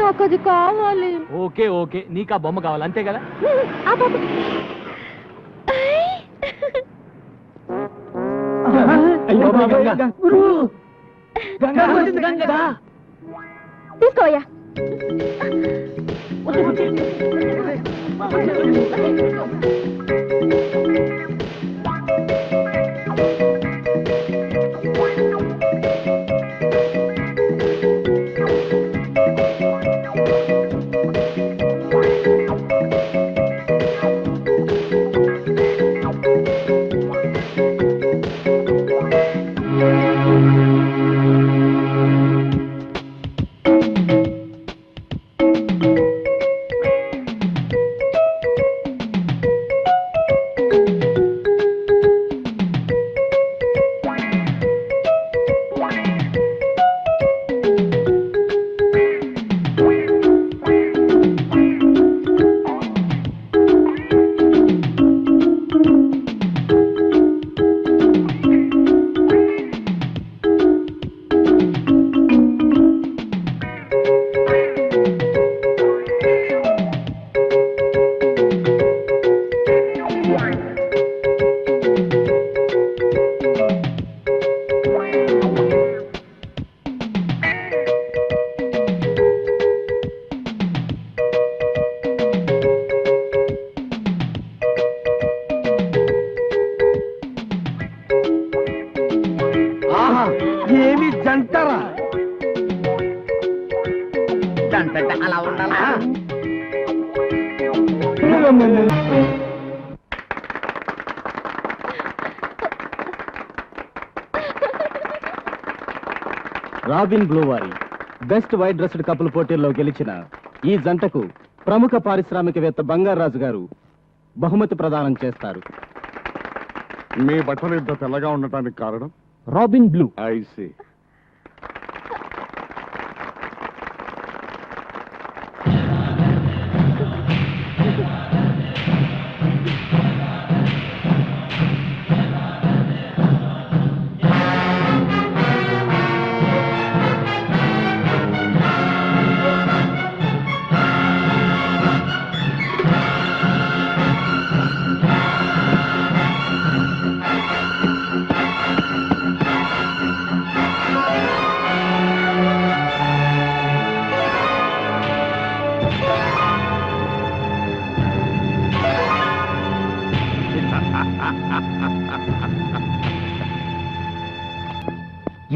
నాకు అది కావాలి. ఓకే ఓకే, నీకు ఆ బొమ్మ కావాలి అంతే కదా. ఆ బాబు. తీసుకోయ్యా. ఏమి జంటరా? జంట అలా ఉండాలా? రాబిన్ బ్లూ వారి బెస్ట్ వైట్ డ్రెస్డ్ కపుల్ పోటీల్లో గెలిచిన ఈ జంటకు ప్రముఖ పారిశ్రామికవేత్త బంగారాజు గారు బహుమతి ప్రదానం చేస్తారు. మీ బట్టలు ఇంత తెల్లగా ఉండటానికి కారణం? Robin blue. ఐసి.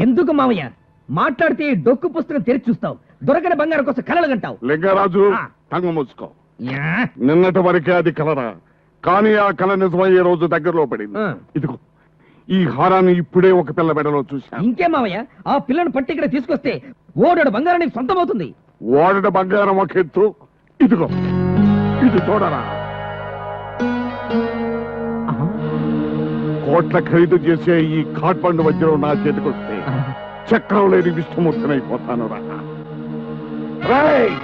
ఎందుకు మావయ్య మాట్లాడితే డొక్కు పుస్తకం తెరిచి చూస్తావు, దొరకని బంగారం కోసం కలలు గంటావు? లింగరాజు, తంగ మూసుకో. నిన్నటి వరకే అది కలరా, కానీ ఆ కళ నిజమయ్యే రోజు దగ్గరలో పడింది. ఇదిగో ఈ హారాన్ని ఇప్పుడే ఒక పిల్ల మెడలో చూసా. ఇంకే మావయ్య, ఆ పిల్లను పట్టి ఇక్కడ తీసుకొస్తే ఓడడు బంగారం నీకు సొంతమవుతుంది. ఓడడ బంగారం ఒక ఎత్తు, ఇదిగో ఇది చూడరా. కోట్ల ఖరీదు చేసే ఈ కాట్పండు వజ్రం నా చేతికొస్తే చక్రం లేని విష్ణుమూర్తినైపోతాను రా. రేయ్!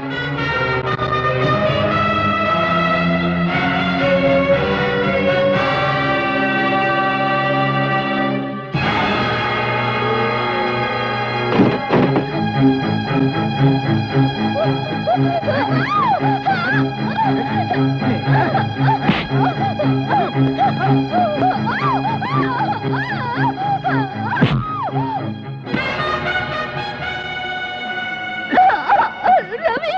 రవి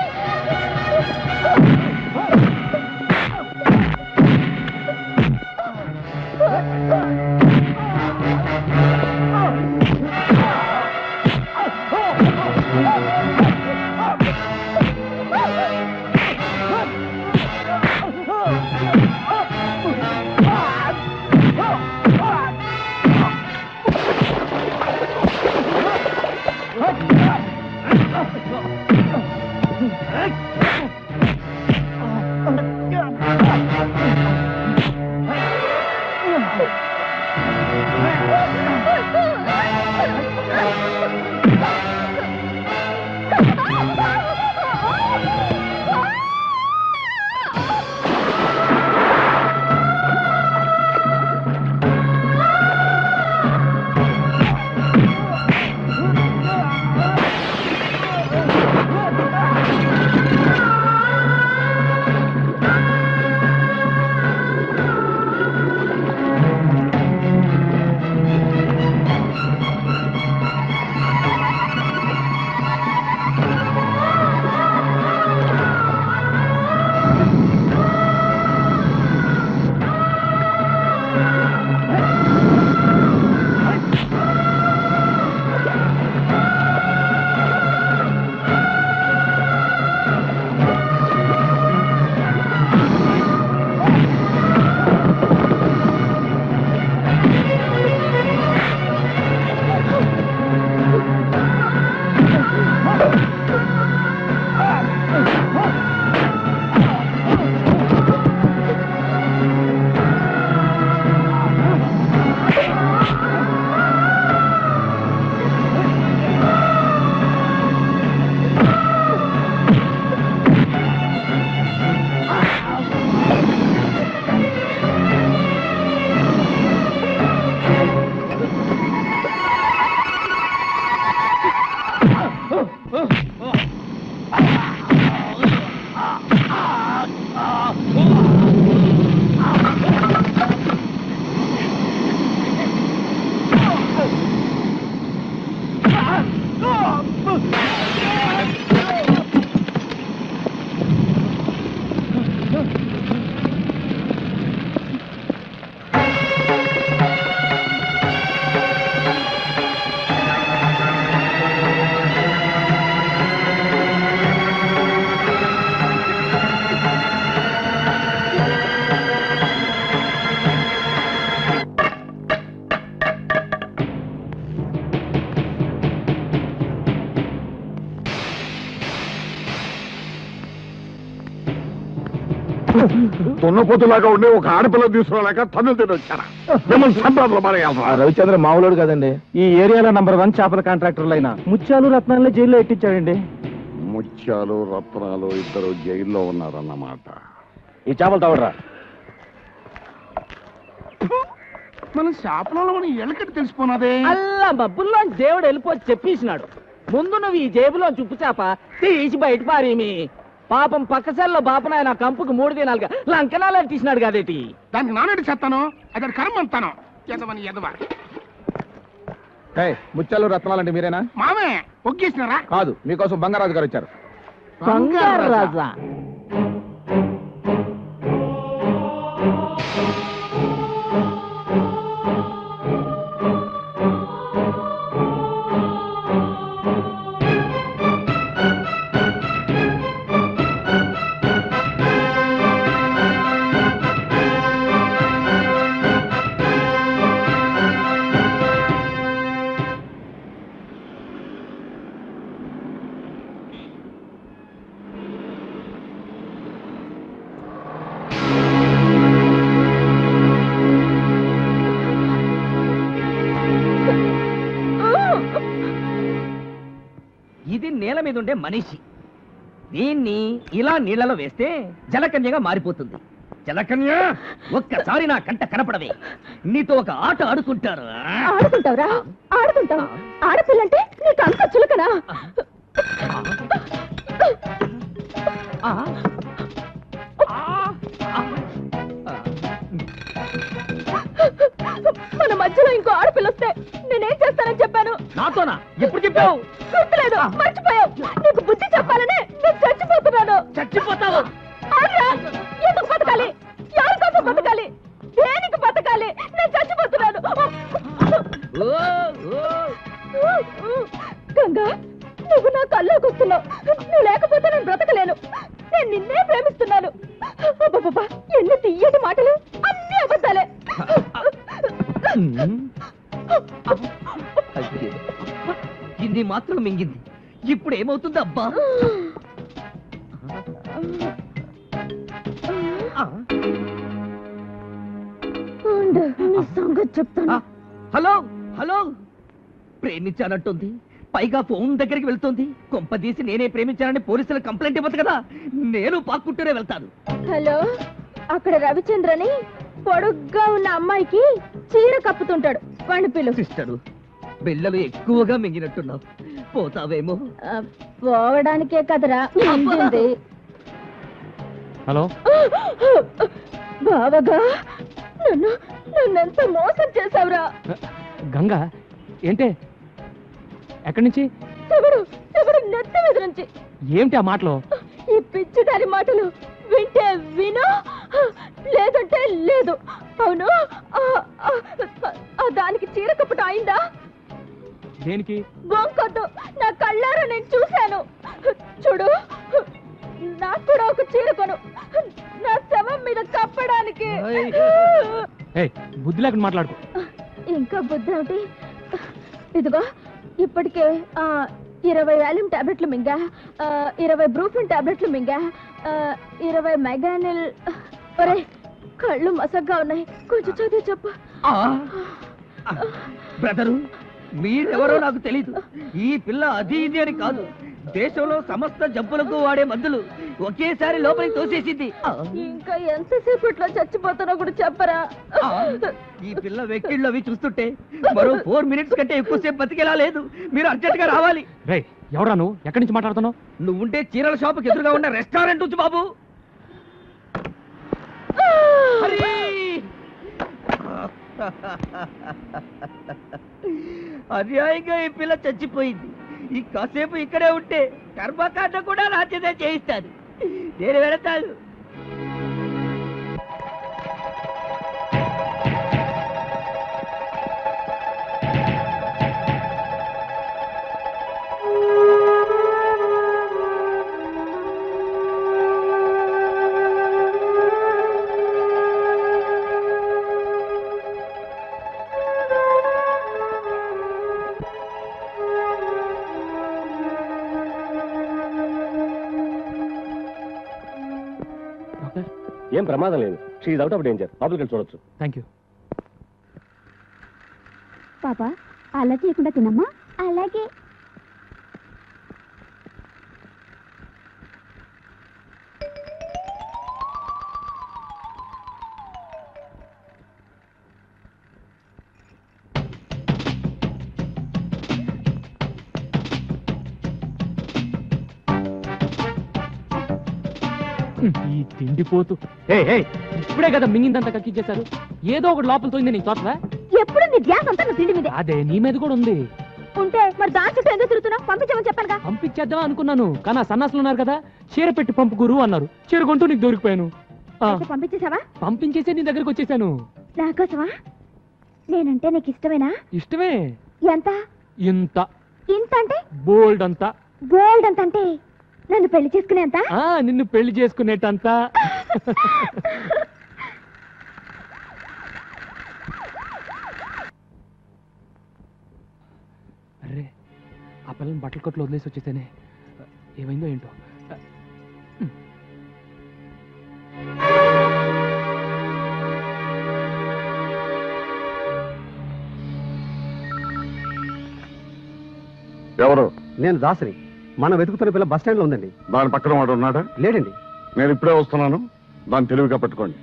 దున్నపోతులాగా ఉండే ఒక ఆడపిల్ల తీసుకురాలేక తన్నులు తిని వచ్చారా మిమ్మల్ని సంపాదనలో మారేయాలరా రవిచంద్ర మామూలుడు కదండి. ఈ ఏరియాలో నంబర్ 1 చేపల కాంట్రాక్టర్లు అయిన ముత్యాలు రత్నాలని జైల్లో ఎట్టించాడండి. ముత్యాలు రత్నాలు ఇద్దరు జైల్లో ఉన్నారన్నమాట. ఈ చేపలు తవడరా. మన శాపలలో మన ఎలకటి తెలిసిపోనాదే. అల్లా బబ్బుల్లో దేవుడు వెళ్ళిపోయి చెప్పేసినాడు. ముందు నువ్వు ఈ జేబులో చుప్పు చేప తీసి బయట పారేమి. పాపం పక్కసెల్లో బాపనాయన కంపుకు 3 దినాలుగా లంకనాలు తీసినాడు కదేటి. దానికి నానేటి చేస్తాను, అది కర్మ అంతాను. ఎదవని ఎదవ ముత్యాలు రత్నాలంటే మీరేనా? మామే ఒగ్గేసినారా? కాదు, మీకోసం బంగారాజు గారు వచ్చారు. బంగారు రాజా. ఇది నేల మీద ఉండే మనిషి. దీన్ని ఇలా నీళ్లలో వేస్తే జలకన్యగా మారిపోతుంది. జలకన్య, ఒక్కసారి నా కంట కనపడవే. నీతో ఒక ఆట ఆడుకుంటారు. ఆడుకుంటావురా? ఆడుకుంటావు? ఆడపిల్లంటే నీకు అంత చులకనా? మన మధ్యలో ఇంకో ఆడపిల్ల వస్తే నేనేం చేస్తానని చెప్పాను? నాతోనా? ఎప్పుడు చెప్పావు? గుర్తులేదు, మర్చిపోయావు. నీకు బుద్ధి చెప్పాలనే నేను చచ్చిపోతున్నాను. చచ్చిపోతావా? అవునురా, ఎందుకు బతకాలి? ఎవరి కోసం బతకాలి? దేనికి బతకాలి? నేను చచ్చిపోతున్నాను. గంగా, నువ్వు నా కల్లోకి వస్తున్నావు. నువ్వు లేకపోతే నేను బ్రతకలేను. నేను నిన్నే ప్రేమిస్తున్నాను. అబ్బబ్బబ్బా, ఎన్ని తీయటి మాటలు, అన్ని అబద్ధాలే. ఇది మాత్రం మింగింది. ఇప్పుడు ఏమవుతుంది అబ్బా? ఉండు, నీ సంగతి చెప్తాను. హలో హలో, ప్రేమించానంటుంది, పైగా ఫోన్ దగ్గరికి వెళ్తుంది. కొంపదీసి నేనే ప్రేమించానని పోలీసులకు కంప్లైంట్ ఇవ్వచ్చు కదా. నేను పాక్కుంటూనే వెళ్తాను. హలో, అక్కడ రవిచంద్రని పొడుగ్గా ఉన్న అమ్మాయికి చీర కప్పుతుంటాడు. వాణ్ణి పిలు. సిస్టరు, బిళ్ళలు ఎక్కువగా మింగినట్టున్నావు. పోతావేమో. పోవడానికే కదరా మింగింది. హలో, బావగా, నన్నెంత మోసం చేశావురా. గంగా ఏంటే? ఎక్కడి నుంచి? ఎవరు నెత్తి మీద నుంచి. ఏమిటి ఆ మాటలు? ఈ పిచ్చిదారి మాటలు వింటే విను, లేదంటే లేదు. అవును, దానికి చీర కప్పటం అయిందా? దేనికి? బొంకొద్దు, నా కళ్ళారా నేను చూశాను. చూడు, నాకు కూడా ఒక చీర కొను, నా శవం మీద కప్పడానికి. బుద్ధి లేకుండా మాట్లాడుకో. ఇంకా బుద్ధి ఏమిటి? ఇదిగో, ఇప్పటికే 20 వాల్యూమ్ టాబ్లెట్లు మింగా, 20 బ్రూఫిన్ టాబ్లెట్లు మింగా, 20 మెగానిల్. ఒరే, కళ్ళు మసగ్గా ఉన్నాయి, కొంచెం చదివి చెప్పు. బ్రదరు, మీరెవరో నాకు తెలీదు. ఈ పిల్ల అది ఇది అని కాదు, దేశంలో సమస్త జబ్బులకు వాడే మందులు ఒకేసారి లోపలికి తోసేసింది. ఇంకా ఎంతసేపట్లో చచ్చిపోతానో కూడా చెప్పరా? ఈ పిల్ల వెక్కిళ్ళు అవి చూస్తుంటే మరో 4 మినిట్స్ కంటే ఎక్కువసేపు బతికేలా లేదు. మీరు అర్జెంట్ గా రావాలి. ఎవరా నువ్వు? ఎక్కడి నుంచి మాట్లాడుతున్నావు? నువ్వుంటే చీరల షాపుకి ఎదురుగా ఉన్న రెస్టారెంట్ నుంచి బాబు. అన్యాయంగా ఈ పిల్ల చచ్చిపోయింది. ఈ కాసేపు ఇక్కడే ఉంటే కర్మకాండ కూడా నా చేత చేయిస్తాను. నేను వెళతాను. ఏం ప్రమాదం లేదు. She's out of danger. లోపలికి వెళ్ళి చూడొచ్చు. Thank you. పాపా అలా చేయకుండా తినమ్మా. అలాగే. ఈ తిండిపోతూ ఇప్పుడే కదా మింగిందంతా కక్కిచ్చేశారు. ఏదో ఒకటి లోపల తోయింది నీకు తోటలా? ఎప్పుడు నీ ధ్యాస అంతా నువ్వు తిండి మీదే అదే నీ మీద కూడా ఉంది. ఉంటే మరి దాని చుట్టూ ఎందుకు తిరుగుతున్నావు? పంపించమని చెప్పానుగా. పంపించేద్దాం అనుకున్నాను, కానీ ఆ సన్నాసులు ఉన్నారు కదా, చీర పెట్టి పంపు గురువు అన్నారు. చీర కొంటూ నీకు దొరికిపోయాను. అయితే పంపించేసావా? పంపించేసే నీ దగ్గరికి వచ్చేసాను. నాకోసమా? నేనంటే నీకు ఇష్టమేనా? ఇష్టమే. ఎంత? ఇంత. ఇంత అంటే? బోల్డ్ అంతా. గోల్డ్ అంత అంటే నన్ను పెళ్లి చేసుకునేంత? నిన్ను పెళ్లి చేసుకునేటంతా. అరే, ఆ పిల్లని బట్టల కొట్లు వదిలేసి వచ్చేసానే. ఏమైందో ఏంటో. ఎవరు? నేను దాసరి. మనం వెతుకుతున్న పిల్ల బస్ స్టాండ్ లో ఉందండి. దాని పక్కన వాడు ఉన్నాడా? లేడండి. నేను ఇప్పుడే వస్తున్నాను, దాన్ని తెలివిగా పట్టుకోండి.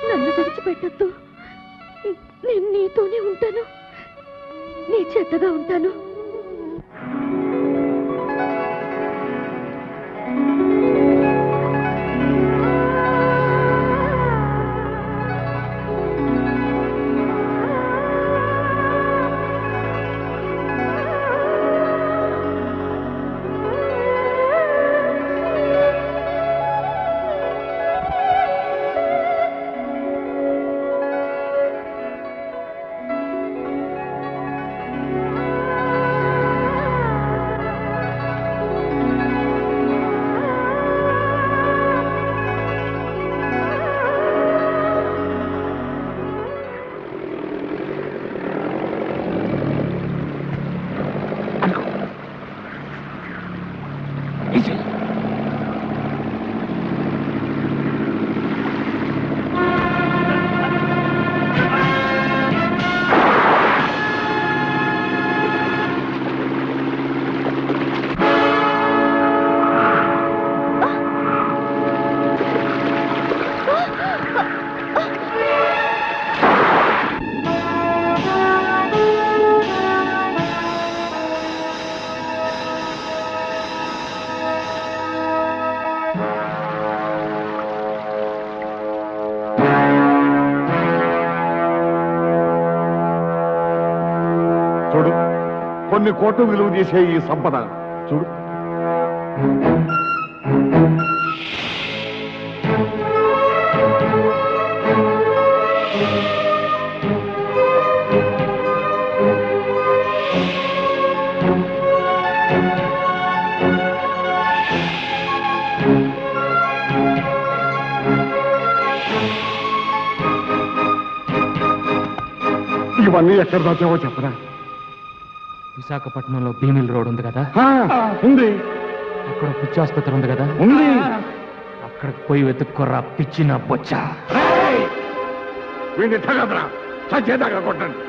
నన్ను విడిచిపెట్టద్దు. నేను నీతోనే ఉంటాను, నీ చెత్తగా ఉంటాను. చూడు, కొన్ని కోట్లు విలువ చేసే ఈ సంపద చూడు. ఇవన్నీ ఎక్కడ దాచావో చెప్పరా? విశాఖపట్నంలో భీమిల్ రోడ్ ఉంది కదా, ఉంది. అక్కడ పిచ్చి ఆసుపత్రి ఉంది కదా, ఉంది. అక్కడికి పోయి వెతుక్కోరా పిచ్చిన బొచ్చా. వీడిని తగదరా. చచ్చేదాకా కొట్టండి.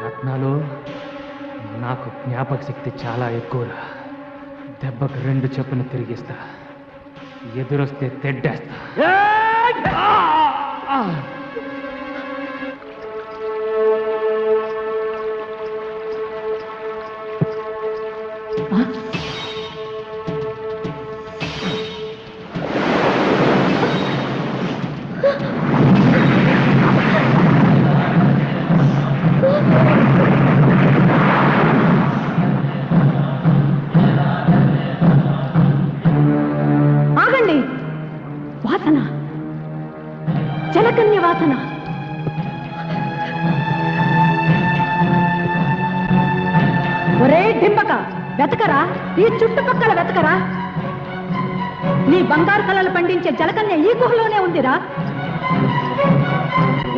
రత్నాలు, నాకు జ్ఞాపక శక్తి చాలా ఎక్కువరా. దెబ్బకు 2 చెప్పున తిరిగిస్తా, ఎదురొస్తే తెడ్డేస్తా. ఆగండి! వాసన, జలకన్య వాసన. ఒరే డింపక, వెతకరా, ఈ చుట్టుపక్కల వెతకరా. నీ బంగారు కళలు పండించే జలకన్య ఈ గుహలోనే ఉందిరా.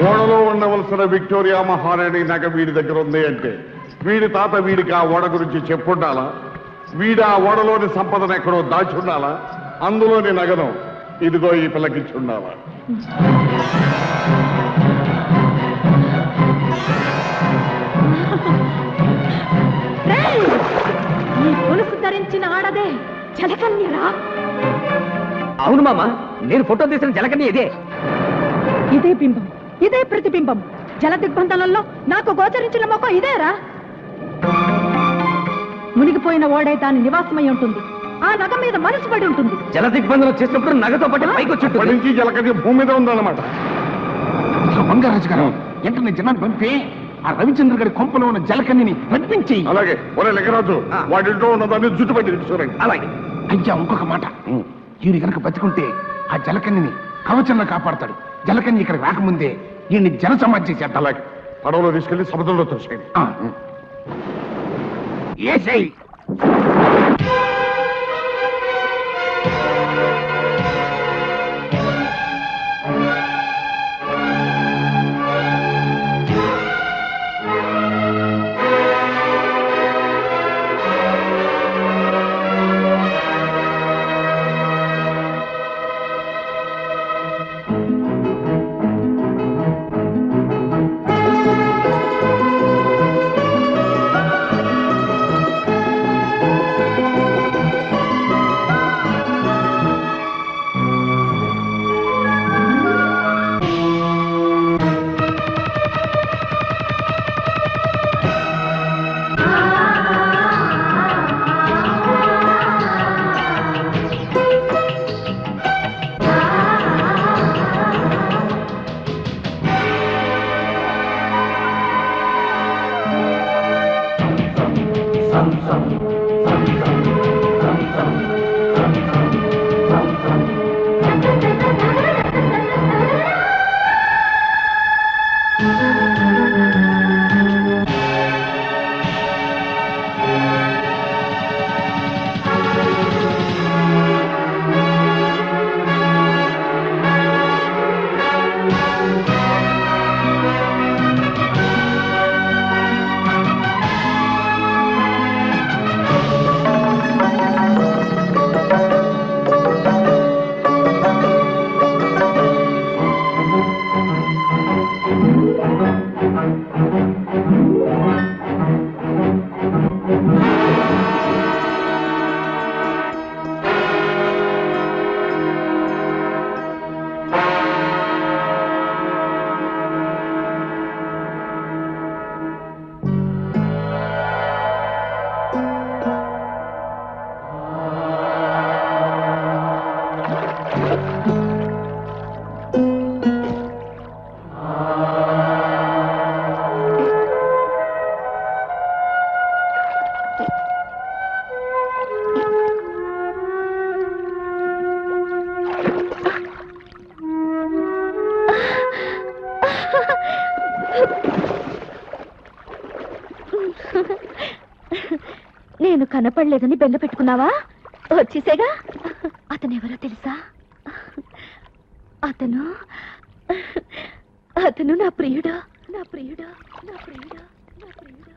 ఓడలో ఉండవలసిన విక్టోరియా మహారాణి నగ వీడి దగ్గర ఉంది అంటే వీడి తాత వీడికి ఆ ఓడ గురించి చెప్పుండాలా? వీడు ఆ ఓడలోని సంపదను ఎక్కడో దాచి ఉండాలా? అందులోని నగను ఇదిగో ఈ పిల్లకిచ్చి ఉండాలా? ఈ గొలుసు ధరించిన ఆడదే జలకన్యరా. అవును మామ, నేను ఫోటో తీసిన జలకన్య ఇదే. ఇదే బింబం, ఇదే ప్రతిబింబం. జల దిగ్బంధనంలో నాకు గోచరించిన మొక్క ఇదేరా. మునిగిపోయిన ఓడే దాని నివాసమై ఉంటుంది. ఆ నగ మీద మనసు పడి ఉంటుంది. జల దిగ్బంధనం చేసినప్పుడు నగతో పాటు పైకి అప్పటి వచ్చి నుంచి జలకన్య భూమి మీద ఉందన్నమాట. బంగారాజు గారు వెంటనే జనాన్ని పంపి ఆ రవిచంద్ర గారి కొంపలో ఉన్న జలకన్యని రప్పించి. అలాగే ఒరే లింగరాజు, వాడింట్లో ఉన్నదాన్ని జుట్టుపట్టి చూడండి. అలాగే. అయ్యా ఇంకొక మాట, ఈయన కనుక బతికుంటే ఆ జలకన్యని కవచంలో కాపాడతాడు. జలకన్య ఇక్కడ రాకముందే ఈయన్ని జల సమాధి చేసేద్దాం. అలాగే పడవలో తీసుకెళ్లి సముద్రంలో తోసేయండి. ఏసేయ్. నేను కనపడలేదని బెంగ పెట్టుకున్నావా? వచ్చేసేగా. అతనెవరో తెలుసా? అతను నా ప్రియుడు, నా ప్రియుడు, నా ప్రియుడు, నా ప్రియుడు.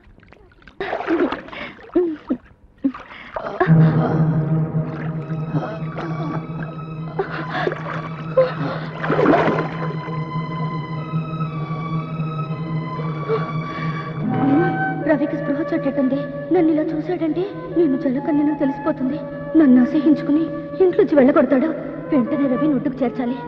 రవికి స్పృహ చెట్టండి. నన్ను ఇలా చూశాడంటే నేను జలకన్యను తెలిసిపోతుంది. నన్ను అసహించుకుని ఇంట్లోంచి వెళ్ళగొడతాడు. వెంటనే రవి ఒడ్డుకు చేర్చాలి.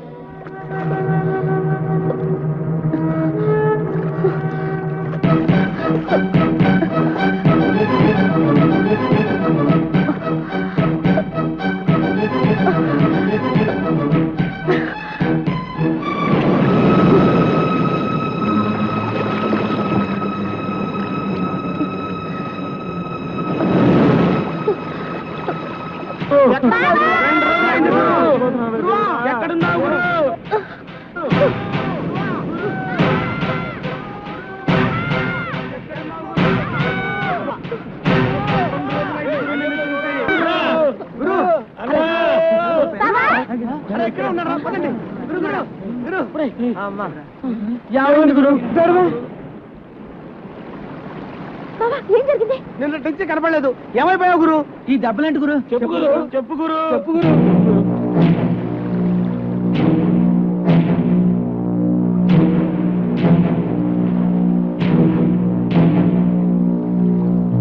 ఏం జరిగింది? నిన్న నుంచి కనపడలేదు. ఏమైపోయావు గురు? ఈ దెబ్బలేంటి గురు? చెప్పు గురు, చెప్పు గురు, చెప్పు గురు.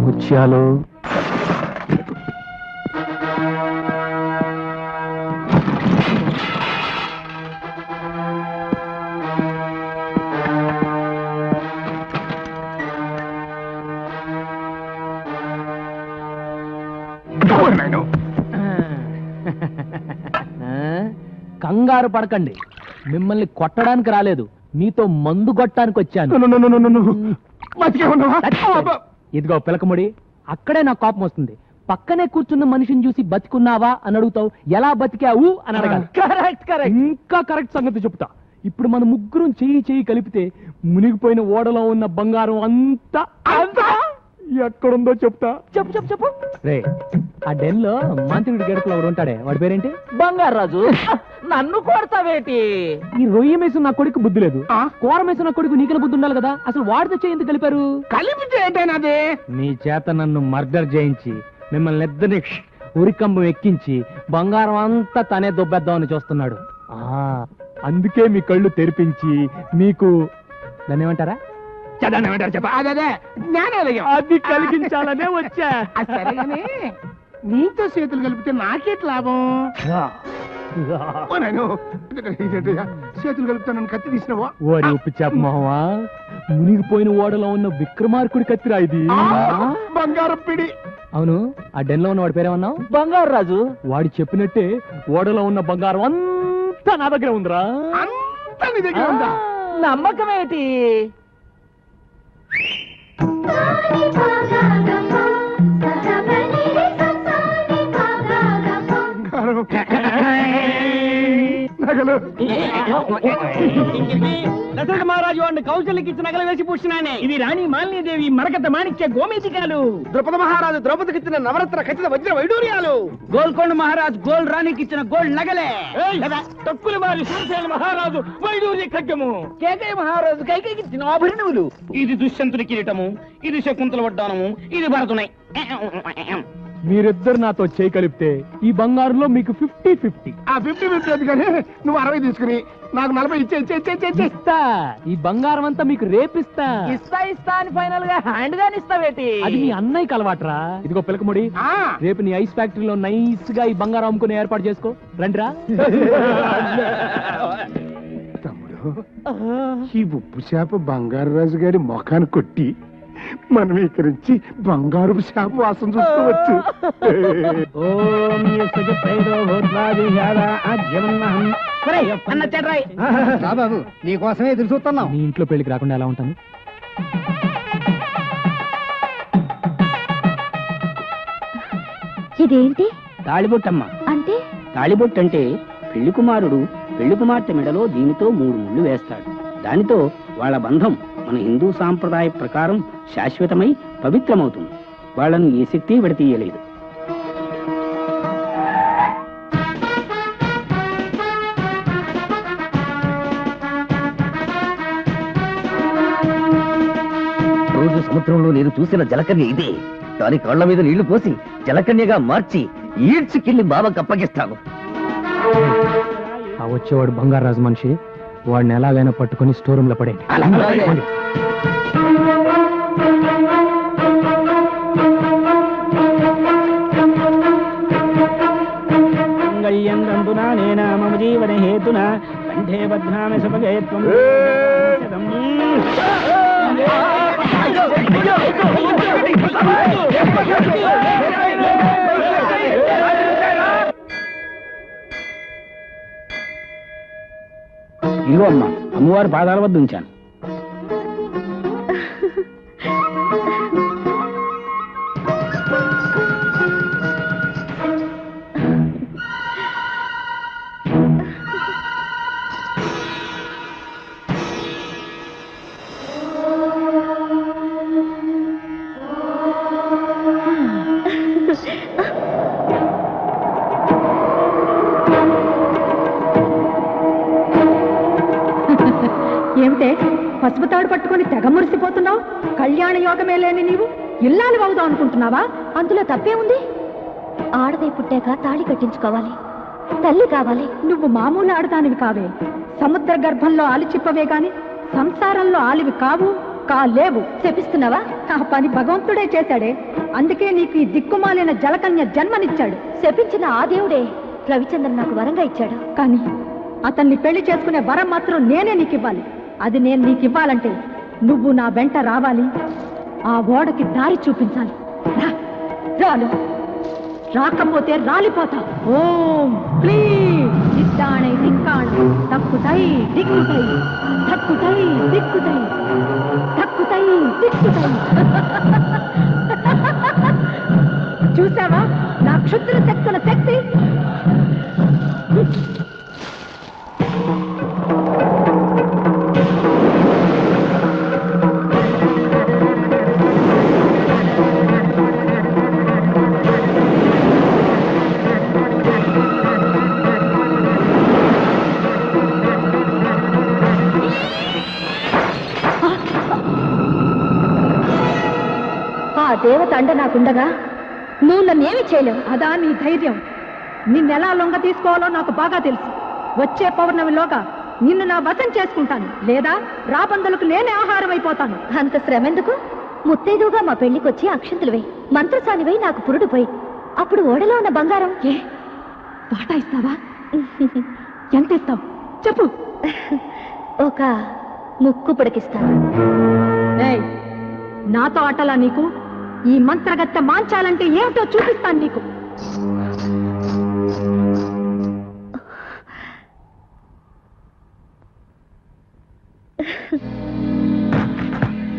ముత్యాలు కంగారు పడకండి. మిమ్మల్ని కొట్టడానికి రాలేదు, మీతో మందు కొట్టడానికి వచ్చాను. ఇదిగో పిలకముడి, అక్కడే నా కోపం వస్తుంది. పక్కనే కూర్చున్న మనిషిని చూసి బతికున్నావా అని అడుగుతావు, ఎలా బతికావు అని అడగాలి. Correct correct. ఇంకా కరెక్ట్ సంగతి చెప్తా. ఇప్పుడు మన ముగ్గురం చెయ్యి కలిపితే మునిగిపోయిన ఓడలో ఉన్న బంగారం అంతా ఎక్కడుందో చెప్తా. చెప్పు చెప్పు చెప్పు. రే, ఆ డెన్ లో మాంత్రికుడి గడపలో ఒకడు ఉంటాడే, వాడి పేరేంటి? బంగారాజు. నన్ను కొడతావేటి? ఈ రొయ్య మేసు నా కొడుకు బుద్ధి లేదు, కూర మేసు నా కొడుకు నీకన బుద్ధి ఉండాలి కదా. అసలు వాడితో చేయందుకు కలిపారు? కలిపితే ఏంటైనాది? మీ చేత నన్ను మర్డర్ చేయించి మిమ్మల్ని ఇద్దరిని ఉరికంబం ఎక్కించి బంగారం అంతా తనే దొబ్బేద్దామని చూస్తున్నాడు. అందుకే మీ కళ్ళు తెరిపించి మీకు దాన్ని ఏమంటారా? అది కలిగించాలనే వచ్చా. నీతో చేతులు కలిపితే నాకేట్ లాభం? చేతులు కలుపుతానని కత్తి తీసినవా? ఓరి ఉప్పు చేప మొహమా, మునిగిపోయిన ఓడలో ఉన్న విక్రమార్కుడి కత్తిరా ఇది. బంగారం పిడి. అవును, ఆ డెన్ లో ఉన్న వాడి పేరేమన్నావు? బంగారు రాజు. వాడు చెప్పినట్టే ఓడలో ఉన్న బంగారం అంతా నా దగ్గర ఉందిరా. అంతా నీ దగ్గర ఉందా? నమ్మకమేటి? దశరథ మహారాజు వాడిని కౌశల్యకి ఇచ్చిన నగలు వేసి పూసినానే. ఇది రాణి మాలినీదేవి మరకత మాణిక్య గోమేధికాలు. ద్రౌపద మహారాజు ద్రౌపదికి ఇచ్చిన నవరత్న ఖచ్చిత వజ్ర వైడూర్యాలు. గోల్కొండ మహారాజు గోల్డ్ రాణికి ఇచ్చిన గోల్డ్ నగలే. తక్కువ మారి సూర్యసేన మహారాజు వైడూర్య ఖడ్గము. కేకయ్య మహారాజు కైకేయికి ఇచ్చిన ఆభరణములు. ఇది దుష్యంతుడి కిరీటము, ఇది శకుంతల వడ్డానము, ఇది భరతునై. మీరిద్దరు నాతో చేయి కలిపితే ఈ బంగారులో మీకు 50-50. ఆ 50-50 కానీ నువ్వు 60 తీసుకుని నాకు 40 ఇస్తా. ఈ బంగారం అంతా మీకు రేపిస్తా. ఇస్తా అని ఫైనల్ గా హ్యాండ్ గాని ఇస్తావేటి? అది మీ అన్నయ్యకి అలవాట్రా. ఇదిగో పిలకముడి, రేపు నీ ఐస్ ఫ్యాక్టరీలో నైస్ గా ఈ బంగారం అమ్ముకుని ఏర్పాటు చేసుకో. రండిరా. తమ్ముడు, ఈ ఉప్పు చేప బంగారు రాజు గారి మొఖాన్ని కొట్టి మనం ఇక్కరించి బంగారు చేప వాసన చూసుకోవచ్చు. బాబు, నీకోసమే ఎదురు చూస్తున్నాం. నీ ఇంట్లో పెళ్లికి రాకుండా ఎలా ఉంటాను? ఇదేంటి? తాళిబొట్టమ్మ. అంటే తాళిబొట్టు అంటే పెళ్లి కుమారుడు పెళ్లి కుమార్తె మెడలో దీనితో 3 ముళ్ళు వేస్తాడు. దానితో వాళ్ళ బంధం మన హిందూ సాంప్రదాయ ప్రకారం శాశ్వతమై పవిత్రమవుతుంది. వాళ్ళను ఏ శక్తి విడతీయలేదు. రోజు సముద్రంలో నేను చూసిన జలకన్య ఇదే. దాని కాళ్ల మీద నీళ్లు పోసి జలకన్యగా మార్చి ఈడ్చుకెళ్లి బావకు అప్పగిస్తాను. ఆ వచ్చేవాడు బంగారాజు మనిషి, వాడిని ఎలాగైనా పట్టుకొని స్టోర్ రూమ్ లో పడేయండి. అలాగే. పోండి. గయ్యందందునా నేనా మమ జీవన హేతునా కంఠే బధ్నామి సుభగే త్వం శతం. ఇదిగో అమ్మా, అమ్మవారి పాదాల వద్ద ఉంచాను. ఏమిటే పసుపు తాడు పట్టుకొని తెగ మురిసిపోతున్నావు? కళ్యాణ యోగమే లేని నీవు ఇల్లాలు అవుదాం అనుకుంటున్నావా? అందులో తప్పే ఉంది. ఆడదై పుట్టాక తాళి కట్టించుకోవాలి, తల్లి కావాలి. నువ్వు మామూలు ఆడదానివి కావే. సముద్ర గర్భంలో ఆలిచిప్పవే గాని సంసారంలో ఆలివి కాలేవు. శపిస్తున్నావా? ఆ పని భగవంతుడే చేశాడే. అందుకే నీకు ఈ దిక్కుమాలిన జలకన్య జన్మనిచ్చాడు. శపించిన ఆ దేవుడే రవిచంద్రన్ నాకు వరంగా ఇచ్చాడు. కానీ అతన్ని పెళ్లి చేసుకునే వరం మాత్రం నేనే నీకు ఇవ్వాలి. అది నేను నీకు ఇవ్వాలంటే నువ్వు నా వెంట రావాలి, ఆ ఓడకి దారి చూపించాలి. రాలు, రాకపోతే రాలిపోతా. ఓం క్లీం సిద్ధాణై దిక్కాణై తక్కుతై దిక్కుతై తక్కుతై దిక్కుతై తక్కుతై దిక్కుతై. చూసావా నా క్షుద్ర శక్తుల శక్తి? ఆ దేవత అండ నాకుండగా నువ్వు నన్నేమి చేయలేవు. అదా నీ ధైర్యం? నిన్నెలా లొంగ తీసుకోవాలో నాకు బాగా తెలుసు. వచ్చే పౌర్ణమిలోగా నిన్ను నా వశం చేసుకుంటాను, లేదా రాబందులకు నేనే ఆహారం అయిపోతాను. అంత శ్రమ ఎందుకు? ముత్తైదుగా మా పెళ్లికొచ్చి అక్షంతలు వేయి, మంత్రసానివై నాకు పురుడు పోయి, అప్పుడు ఓడలో ఉన్న బంగారం ఏ వాటా ఇస్తావా? ఎంత ఇస్తావు చెప్పు. ఒక ముక్కు పుడకిస్తాను. ఏయ్, నాతో ఆటలా నీకు? ఈ మంత్రగత్తె మాంచాలంటే ఏమిటో చూపిస్తాను నీకు.